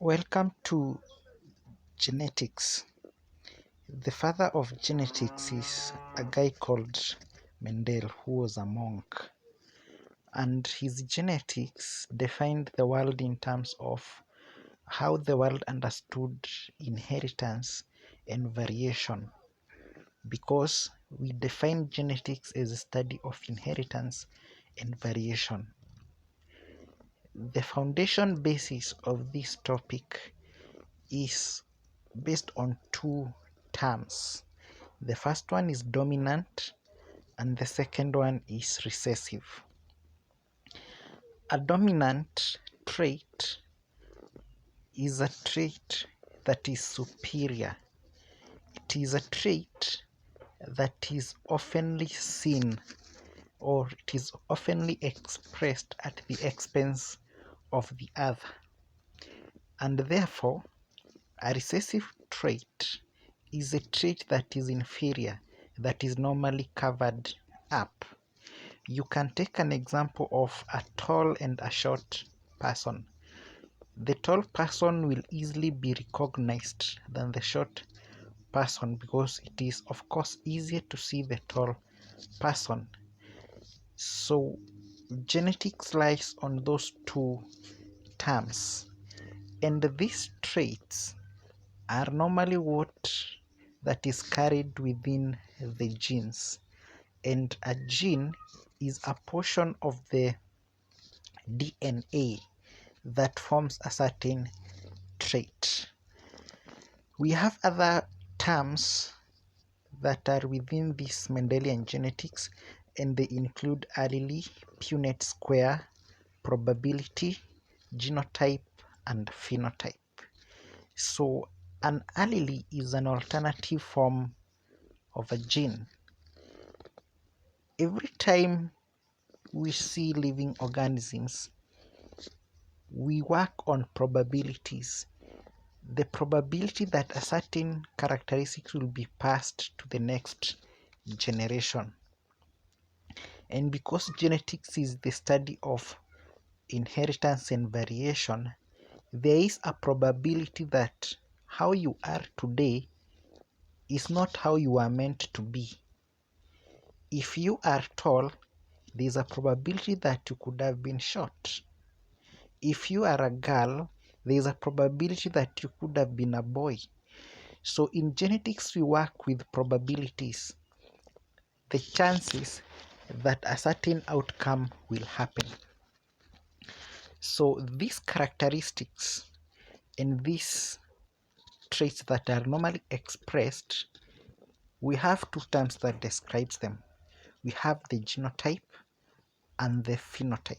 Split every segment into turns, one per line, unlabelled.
Welcome to genetics. The father of genetics is a guy called Mendel, who was a monk, and his genetics defined the world in terms of how the world understood inheritance and variation, because we define genetics as a study of inheritance and variation. The foundation basis of this topic is based on two terms. The first one is dominant and the second one is recessive. A dominant trait is a trait that is superior. It is a trait that is oftenly seen, or it is oftenly expressed at the expense of the other. And therefore, a recessive trait is a trait that is inferior, that is normally covered up. You can take an example of a tall and a short person. The tall person will easily be recognized than the short person because it is, of course, easier to see the tall person. So, genetics lies on those two terms, and these traits are normally what that is carried within the genes, and a gene is a portion of the DNA that forms a certain trait. We have other terms that are within this Mendelian genetics, and they include allele, Punnett square, probability, genotype, and phenotype. So an allele is an alternative form of a gene. Every time we see living organisms, we work on probabilities. The probability that a certain characteristic will be passed to the next generation. And because genetics is the study of inheritance and variation, there is a probability that how you are today is not how you are meant to be. If you are tall, there is a probability that you could have been short. If you are a girl, there is a probability that you could have been a boy. So in genetics, we work with probabilities, the chances that a certain outcome will happen. So these characteristics and these traits that are normally expressed, we have two terms that describes them. We have the genotype and the phenotype.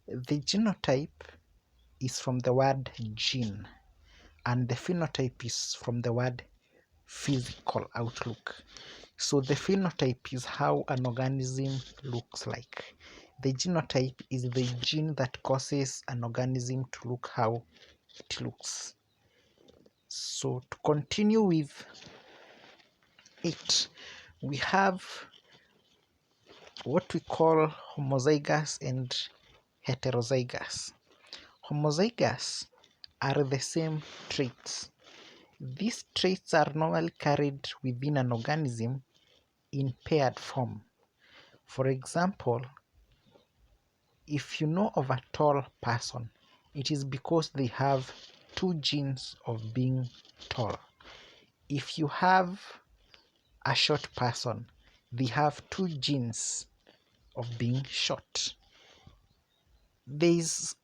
The genotype is from the word gene, and the phenotype is from the word physical outlook. So the phenotype is how an organism looks like. The genotype is the gene that causes an organism to look how it looks. So to continue with it, we have what we call homozygous and heterozygous. Homozygous are the same traits. These traits are normally carried within an organism in paired form. For example, if you know of a tall person, it is because they have two genes of being tall. If you have a short person, they have two genes of being short. There is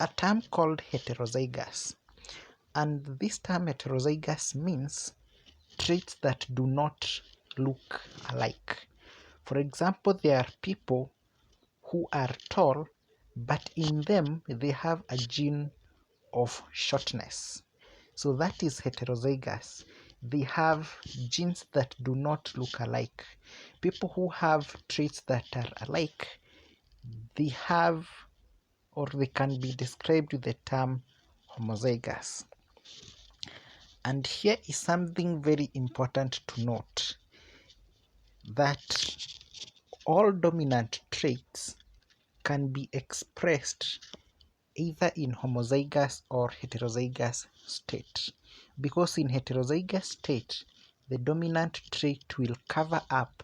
a term called heterozygous, and this term heterozygous means traits that do not look alike. For example, there are people who are tall, but in them they have a gene of shortness. So that is heterozygous. They have genes that do not look alike. People who have traits that are alike, they have, or they can be described with the term homozygous. And here is something very important to note, that all dominant traits can be expressed either in homozygous or heterozygous state, because in heterozygous state the dominant trait will cover up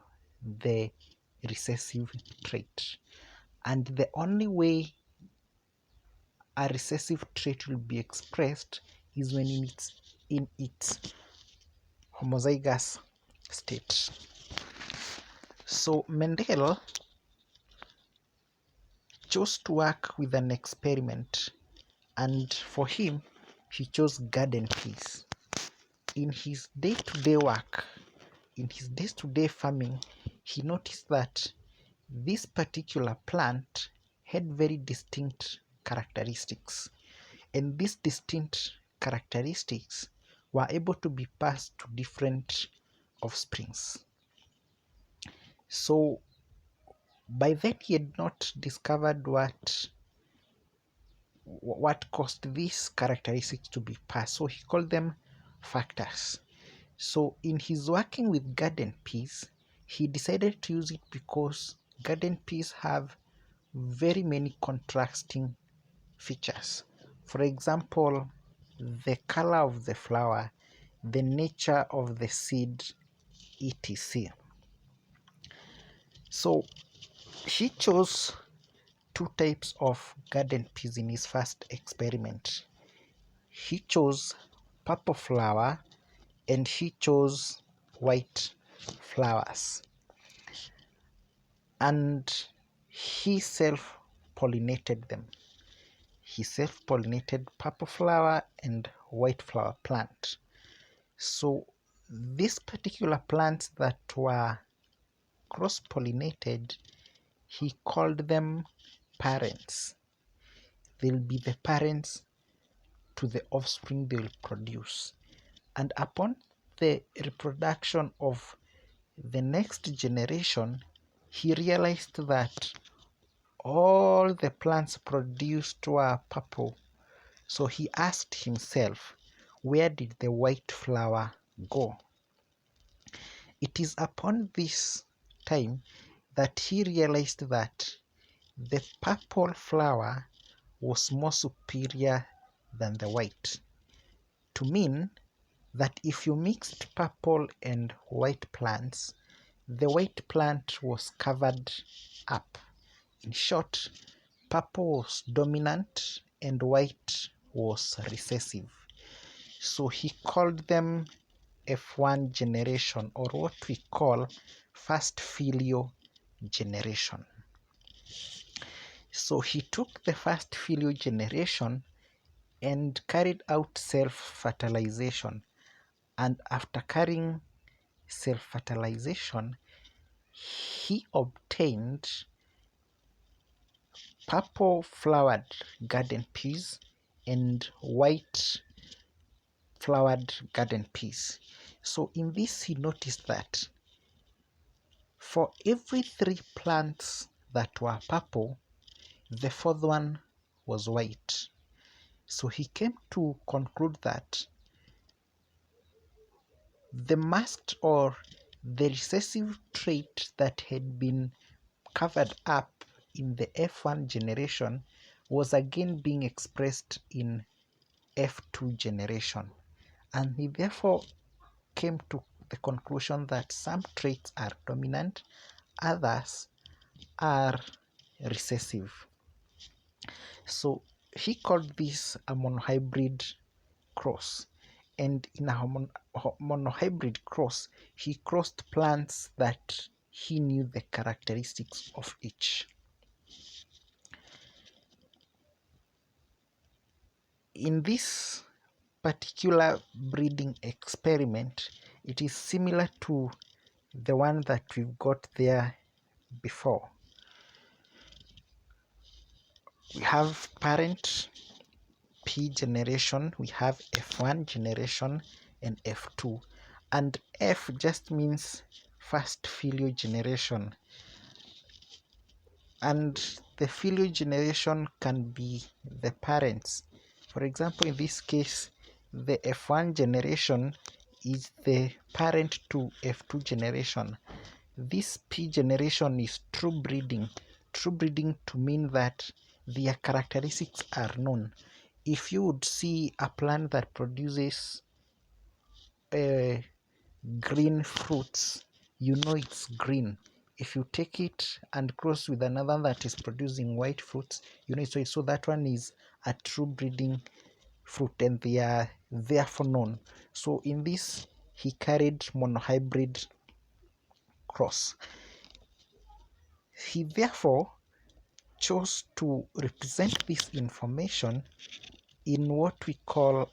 the recessive trait, and the only way a recessive trait will be expressed is when in its homozygous state. So Mendel chose to work with an experiment, and for him he chose garden peas. In his day-to-day work, in his day-to-day farming, he noticed that this particular plant had very distinct characteristics, and these distinct characteristics were able to be passed to different offsprings. So by then he had not discovered what caused these characteristics to be passed, so he called them factors. So in his working with garden peas, he decided to use it because garden peas have very many contrasting features. For example, the color of the flower, the nature of the seed, etc. So he chose two types of garden peas in his first experiment. He chose purple flower and he chose white flowers, and he self-pollinated them. He self-pollinated purple flower and white flower plant. So these particular plants that were cross-pollinated, he called them parents. They'll be the parents to the offspring they will produce. And upon the reproduction of the next generation, he realized that all the plants produced were purple. So he asked himself, where did the white flower go? It is upon this time that he realized that the purple flower was more superior than the white, to mean that if you mixed purple and white plants, the white plant was covered up. In short, purple was dominant and white was recessive. So he called them F1 generation, or what we call first filio generation. So he took the first filio generation and carried out self-fertilization, and after carrying self-fertilization, he obtained purple flowered garden peas and white flowered garden peas. So in this he noticed that for every 3 plants that were purple, the fourth one was white. So he came to conclude that the masked or the recessive trait that had been covered up in the F1 generation was again being expressed in F2 generation, and he therefore came to the conclusion that some traits are dominant, others are recessive. So he called this a monohybrid cross, and in a monohybrid cross he crossed plants that he knew the characteristics of each. In this particular breeding experiment, it is similar to the one that we've got there before. We have parent P generation, we have F1 generation and F2, and F just means first filio generation, and the filio generation can be the parents. For example, in this case, the F1 generation is the parent to F2 generation. This P generation is true breeding to mean that their characteristics are known. If you would see a plant that produces green fruits, you know it's green. If you take it and cross with another that is producing white fruits, you know it's white. So that one is a true breeding fruit, and they are therefore known. So in this, he carried monohybrid cross. He therefore chose to represent this information in what we call